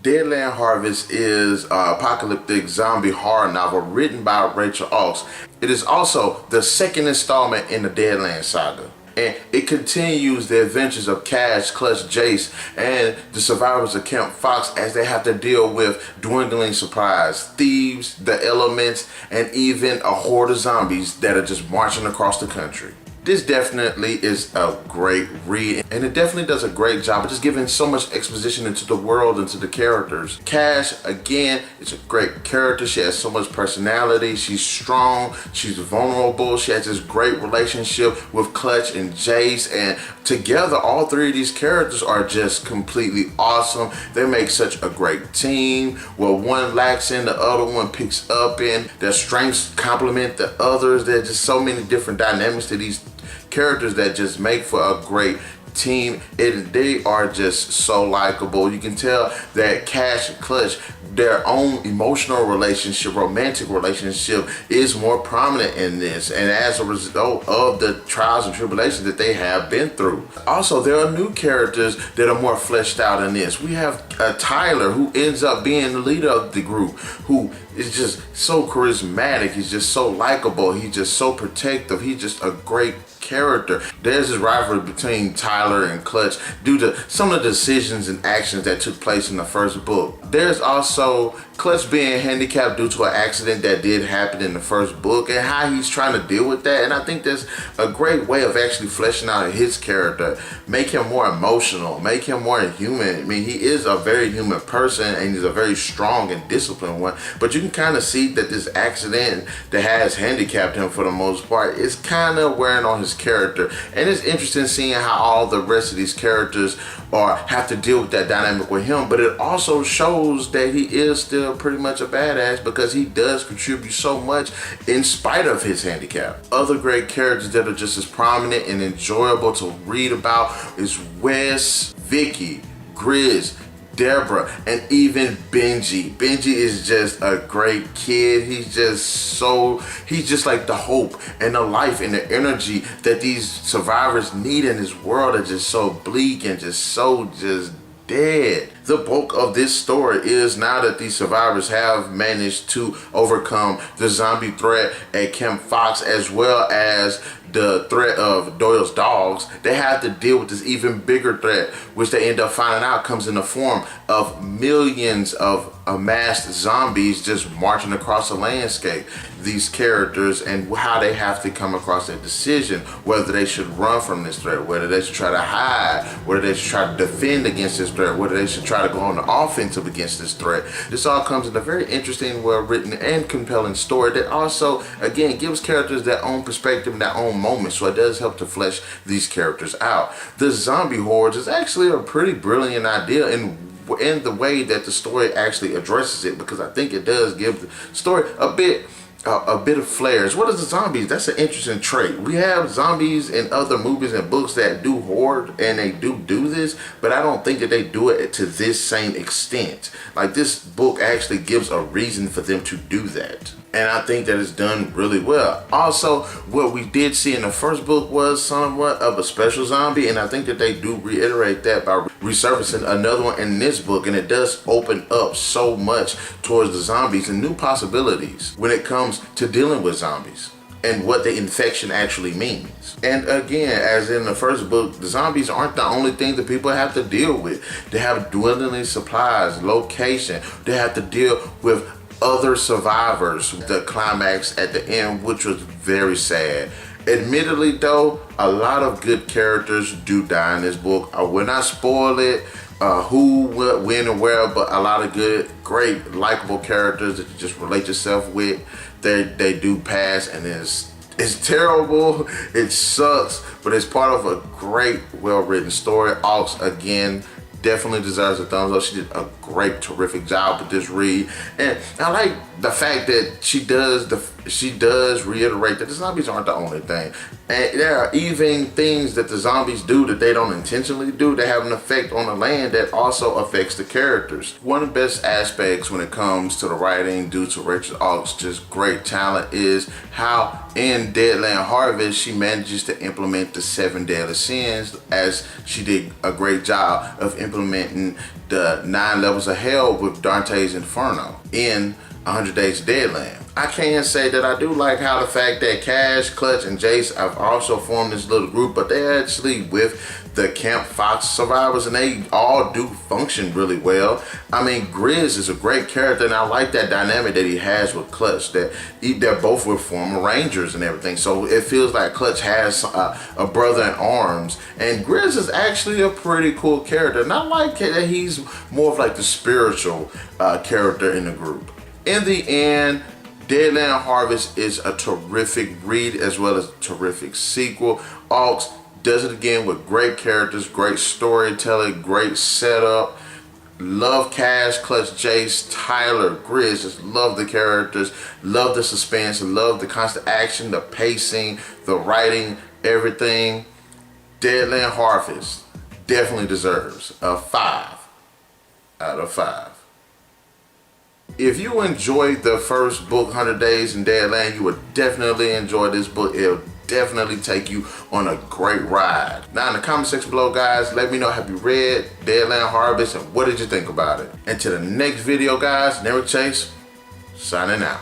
Deadland Harvest is an apocalyptic zombie horror novel written by Rachel Aukes. It is also the second installment in the Deadland Saga. And it continues the adventures of Cash, Clutch, Jace, and the survivors of Camp Fox as they have to deal with dwindling supplies, thieves, the elements, and even a horde of zombies that are just marching across the country. This definitely is a great read, and it definitely does a great job of just giving so much exposition into the world and to the characters. Cash, again, is a great character. She has so much personality. She's strong. She's vulnerable. She has this great relationship with Clutch and Jace, and together, all three of these characters are just completely awesome. They make such a great team. Where one lacks in, the other one picks up in. Their strengths complement the others. There's just so many different dynamics to these characters that just make for a great team, and they are just so likable. You can tell that Cash and Clutch, their own emotional relationship, romantic relationship, is more prominent in this, and as a result of the trials and tribulations that they have been through. Also, there are new characters that are more fleshed out in this. We have Tyler, who ends up being the leader of the group, who is just so charismatic. He's just so likable. He's just so protective. He's just a great character. There's this rivalry between Tyler and Clutch due to some of the decisions and actions that took place in the first book. There's also Clutch being handicapped due to an accident that did happen in the first book and how he's trying to deal with that. And I think that's a great way of actually fleshing out his character, make him more emotional, make him more human. I mean, he is a very human person and he's a very strong and disciplined one, but you can kind of see that this accident that has handicapped him for the most part is kind of wearing on his character. And it's interesting seeing how all the rest of these characters have to deal with that dynamic with him, but it also shows that he is still pretty much a badass because he does contribute so much in spite of his handicap. Other great characters that are just as prominent and enjoyable to read about is Wes, Vicky, Grizz, Deborah, and even Benji. Benji is just a great kid. He's just like the hope and the life and the energy that these survivors need in this world are just so bleak and just dead. The bulk of this story is now that these survivors have managed to overcome the zombie threat at Camp Fox as well as the threat of Doyle's dogs. They have to deal with this even bigger threat, which they end up finding out comes in the form of millions of amassed zombies just marching across the landscape. These characters and how they have to come across their decision, whether they should run from this threat, whether they should try to hide, whether they should try to defend against this threat, whether they should try to go on the offensive against this threat. This all comes in a very interesting, well-written, and compelling story that also, again, gives characters their own perspective and their own moment, so it does help to flesh these characters out. The zombie hordes is actually a pretty brilliant idea in the way that the story actually addresses it, because I think it does give the story a bit of flares. What is the zombies? That's an interesting trait. We have zombies in other movies and books that do horde, and they do this, but I don't think that they do it to this same extent. Like, this book actually gives a reason for them to do that, and I think that it's done really well. Also, what we did see in the first book was somewhat of a special zombie, and I think that they do reiterate that by resurfacing another one in this book, and it does open up so much towards the zombies and new possibilities when it comes to dealing with zombies and what the infection actually means. And again, as in the first book, the zombies aren't the only thing that people have to deal with. They have dwindling supplies, location, they have to deal with other survivors. The climax at the end, which was very sad. Admittedly though, a lot of good characters do die in this book. I will not spoil it, who, what, when, and where, but a lot of good, great, likable characters that you just relate yourself with, they do pass, and it's terrible, it sucks, but it's part of a great, well-written story. Aukes, again, definitely deserves a thumbs up. She did a great, terrific job with this read, and I like the fact that she does she does reiterate that the zombies aren't the only thing. And there are even things that the zombies do that they don't intentionally do that have an effect on the land that also affects the characters. One of the best aspects when it comes to the writing due to Rachel Aukes' just great talent is how in Deadland Harvest she manages to implement the 7 deadly sins, as she did a great job of implementing the 9 levels of hell with Dante's Inferno in 100 Days of Deadland. I can say that I do like how the fact that Cash, Clutch, and Jace have also formed this little group, but they're actually with the Camp Fox survivors, and they all do function really well. I mean, Grizz is a great character, and I like that dynamic that he has with Clutch, that they're both with former Rangers and everything, so it feels like Clutch has a brother in arms, and Grizz is actually a pretty cool character, and I like that he's more of like the spiritual character in the group. In the end, Deadland Harvest is a terrific read as well as a terrific sequel. Aukes does it again with great characters, great storytelling, great setup. Love Cash, Clutch, Jace, Tyler, Grizz. Just love the characters, love the suspense, love the constant action, the pacing, the writing, everything. Deadland Harvest definitely deserves a 5 out of 5. If you enjoyed the first book, 100 Days in Deadland, you would definitely enjoy this book. It'll definitely take you on a great ride. Now in the comment section below, guys, let me know, have you read Deadland Harvest and what did you think about it? And to the next video, guys, NarikChase, signing out.